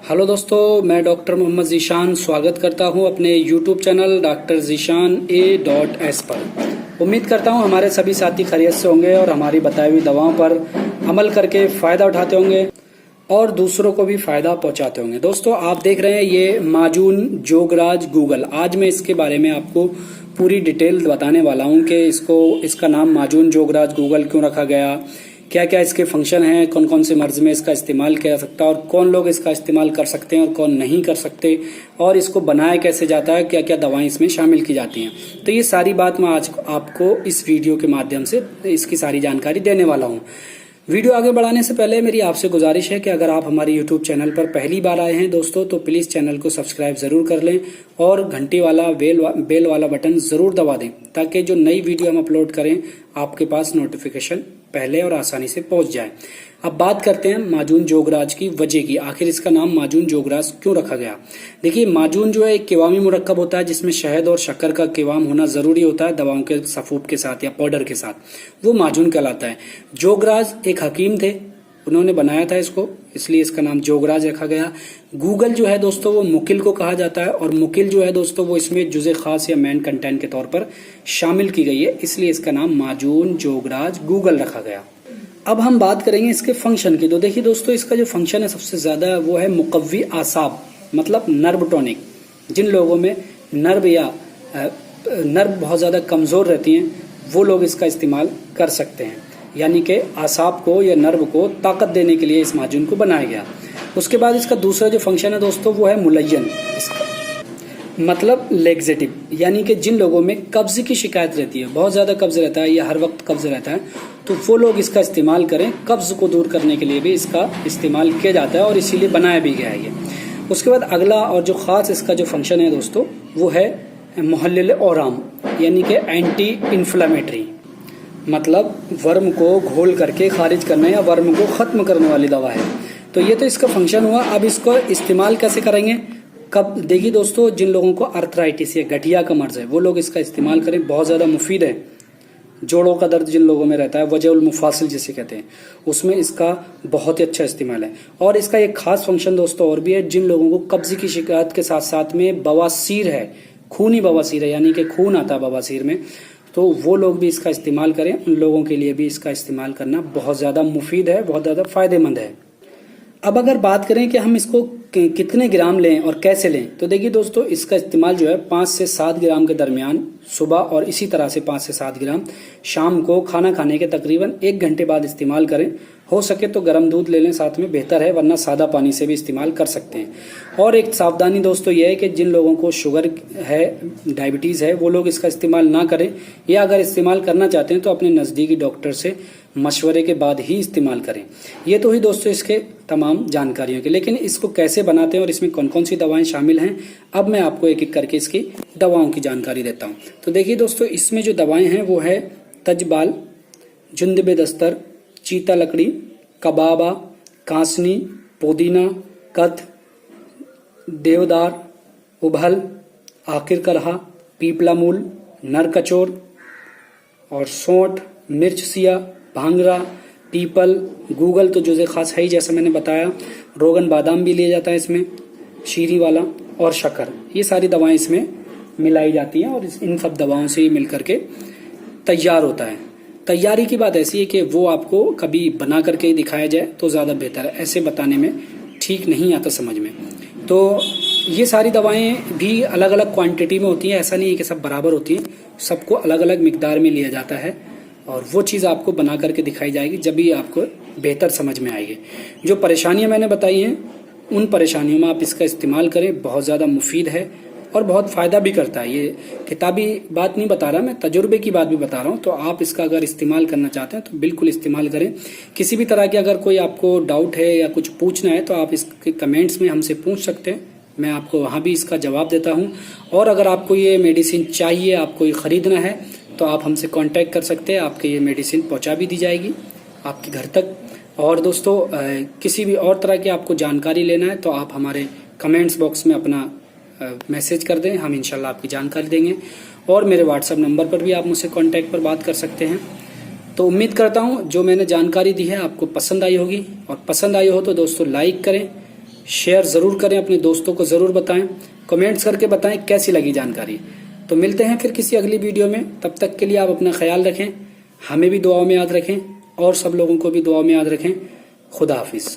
Hello दोस्तों, मैं doctor Mohammad Zeeshan स्वागत करता हूं अपने YouTube channel doctor Zeeshan A.S पर। उम्मीद करता हूं हमारे सभी साथी खैरियत से होंगे और हमारी बताई हुई दवाओं पर अमल करके फ़ायदा उठाते होंगे और दूसरों को भी फ़ायदा पहुंचाते होंगे। दोस्तों, आप देख रहे हैं ये माजून जोगराज गूगल। आज मैं इसके बारे में आपको पूरी डिटेल बताने वाला हूं कि इसका नाम माजून जोगराज गूगल क्यों रखा गया, क्या क्या इसके फंक्शन हैं, कौन कौन से मर्ज में इसका इस्तेमाल किया जा सकता है और कौन लोग इसका इस्तेमाल कर सकते हैं और कौन नहीं कर सकते, और इसको बनाया कैसे जाता है, क्या क्या दवाएं इसमें शामिल की जाती हैं। तो ये सारी बात मैं आज आपको इस वीडियो के माध्यम से इसकी सारी जानकारी देने वाला हूँ। वीडियो आगे बढ़ाने से पहले मेरी आपसे गुजारिश है कि अगर आप हमारे यूट्यूब चैनल पर पहली बार आए हैं दोस्तों, तो प्लीज़ चैनल को सब्सक्राइब ज़रूर कर लें और घंटी वाला बेल वाला बटन ज़रूर दबा दें, ताकि जो नई वीडियो हम अपलोड करें आपके पास नोटिफिकेशन पहले और आसानी से पहुंच जाए। अब बात करते हैं माजून जोगराज की वजह की, आखिर इसका नाम माजून जोगराज क्यों रखा गया। देखिए, माजून जो है एक केवामी मुरक्कब होता है जिसमें शहद और शक्कर का केवाम होना जरूरी होता है दवाओं के सफूब के साथ या पाउडर के साथ, वो माजून कहलाता है। जोगराज एक हकीम थे, उन्होंने बनाया था इसको, इसलिए इसका नाम जोगराज रखा गया। गूगल जो है दोस्तों वो मुकिल को कहा जाता है, और मुकिल जो है दोस्तों वो इसमें जुज़े खास या मेन कंटेंट के तौर पर शामिल की गई है, इसलिए इसका नाम माजून जोगराज गूगल रखा गया। अब हम बात करेंगे इसके फंक्शन की। तो देखिए दोस्तों, इसका जो फंक्शन है सबसे ज्यादा वो है मुकव्वी आसाब, मतलब नर्व टॉनिक। जिन लोगों में नर्व बहुत ज्यादा कमजोर रहती हैं वो लोग इसका इस्तेमाल कर सकते हैं, यानी कि आसाब को या नर्व को ताकत देने के लिए इस माजून को बनाया गया। उसके बाद इसका दूसरा जो फंक्शन है दोस्तों वो है मुलय्यन, इसका मतलब लेग्जेटिव, यानी कि जिन लोगों में कब्ज की शिकायत रहती है, बहुत ज्यादा कब्ज रहता है या हर वक्त कब्ज रहता है, तो वो लोग इसका इस्तेमाल करें। कब्ज को दूर करने के लिए भी इसका इस्तेमाल किया जाता है और इसीलिए बनाया भी गया है ये। उसके बाद अगला और जो खास इसका जो फंक्शन है दोस्तों वो है मुहल्लिल औराम, यानी कि एंटी इन्फ्लेमेटरी, मतलब वर्म को घोल करके खारिज करने या वर्म को खत्म करने वाली दवा है। तो ये तो इसका फंक्शन हुआ। अब इसको इस्तेमाल कैसे करेंगे, कब देखिए दोस्तों, जिन लोगों को आर्थराइटिस या गठिया का मर्ज है वो लोग इसका इस्तेमाल करें, बहुत ज्यादा मुफीद है। जोड़ों का दर्द जिन लोगों में रहता है, वजहुल मुफासिल जिसे कहते हैं, उसमें इसका बहुत ही अच्छा इस्तेमाल है। और इसका एक खास फंक्शन दोस्तों और भी है, जिन लोगों को कब्ज की शिकायत के साथ साथ में बवासीर है, खूनी बवासीर है, यानी कि खून आता है बवासीर में, तो वो लोग भी इसका इस्तेमाल करें। उन लोगों के लिए भी इसका इस्तेमाल करना बहुत ज्यादा मुफीद है, बहुत ज्यादा फायदेमंद है। अब अगर बात करें कि हम इसको कितने ग्राम लें और कैसे लें, तो देखिए दोस्तों, इसका इस्तेमाल जो है 5 से 7 ग्राम के दरमियान सुबह, और इसी तरह से 5 से 7 ग्राम शाम को खाना खाने के तकरीबन 1 घंटे बाद इस्तेमाल करें। हो सके तो गर्म दूध ले लें साथ में, बेहतर है, वरना सादा पानी से भी इस्तेमाल कर सकते हैं। और एक सावधानी दोस्तों यह है कि जिन लोगों को शुगर है, डायबिटीज़ है, वो लोग इसका इस्तेमाल ना करें, या अगर इस्तेमाल करना चाहते हैं तो अपने नज़दीकी डॉक्टर से मशवरे के बाद ही इस्तेमाल करें। ये तो ही दोस्तों इसके तमाम जानकारियों के, लेकिन इसको कैसे बनाते हैं और इसमें कौन कौन सी दवाएं शामिल हैं, अब मैं आपको एक एक करके इसकी दवाओं की जानकारी देता हूं। तो देखिए दोस्तों, इसमें जो दवाएं हैं वो है तजबाल, जुंदबे दस्तर, चीता लकड़ी, कबाबा, कांसनी, पुदीना, कथ, देवदार, उभल, आखिर करहा, पीपला मूल, नरकचोर और सोंठ, मिर्च सिया, भांगरा, पीपल, गूगल तो जुज़े खास है ही, जैसा मैंने बताया। रोगन बादाम भी लिया जाता है इसमें, शीरी वाला, और शक्कर, ये सारी दवाएं इसमें मिलाई जाती हैं और इन सब दवाओं से ही मिलकर के तैयार होता है। तैयारी की बात ऐसी है कि वो आपको कभी बना करके दिखाया जाए तो ज़्यादा बेहतर है, ऐसे बताने में ठीक नहीं आता समझ में। तो ये सारी दवाएं भी अलग अलग क्वांटिटी में होती हैं, ऐसा नहीं है कि सब बराबर होती हैं, सबको अलग अलग मिकदार में लिया जाता है और वो चीज़ आपको बना करके दिखाई जाएगी, जब भी आपको बेहतर समझ में आएगी। जो परेशानियां मैंने बताई हैं उन परेशानियों में आप इसका इस्तेमाल करें, बहुत ज़्यादा मुफीद है और बहुत फ़ायदा भी करता है। ये किताबी बात नहीं बता रहा, मैं तजुर्बे की बात भी बता रहा हूँ। तो आप इसका अगर इस्तेमाल करना चाहते हैं तो बिल्कुल इस्तेमाल करें। किसी भी तरह की अगर कोई आपको डाउट है या कुछ पूछना है तो आप इसके कमेंट्स में हमसे पूछ सकते हैं, मैं आपको वहाँ भी इसका जवाब देता हूँ। और अगर आपको ये मेडिसिन चाहिए, आपको ये ख़रीदना है, तो आप हमसे कांटेक्ट कर सकते हैं, आपके ये मेडिसिन पहुंचा भी दी जाएगी आपके घर तक। और दोस्तों, किसी भी और तरह की आपको जानकारी लेना है तो आप हमारे कमेंट्स बॉक्स में अपना मैसेज कर दें, हम इंशाल्लाह आपकी जानकारी देंगे। और मेरे व्हाट्सएप नंबर पर भी आप मुझसे कांटेक्ट पर बात कर सकते हैं। तो उम्मीद करता हूँ जो मैंने जानकारी दी है आपको पसंद आई होगी, और पसंद आई हो तो दोस्तों लाइक करें, शेयर ज़रूर करें, अपने दोस्तों को ज़रूर बताएं, कमेंट्स करके बताएं कैसी लगी जानकारी। तो मिलते हैं फिर किसी अगली वीडियो में, तब तक के लिए आप अपना ख्याल रखें, हमें भी दुआओं में याद रखें और सब लोगों को भी दुआओं में याद रखें। खुदा हाफिज़।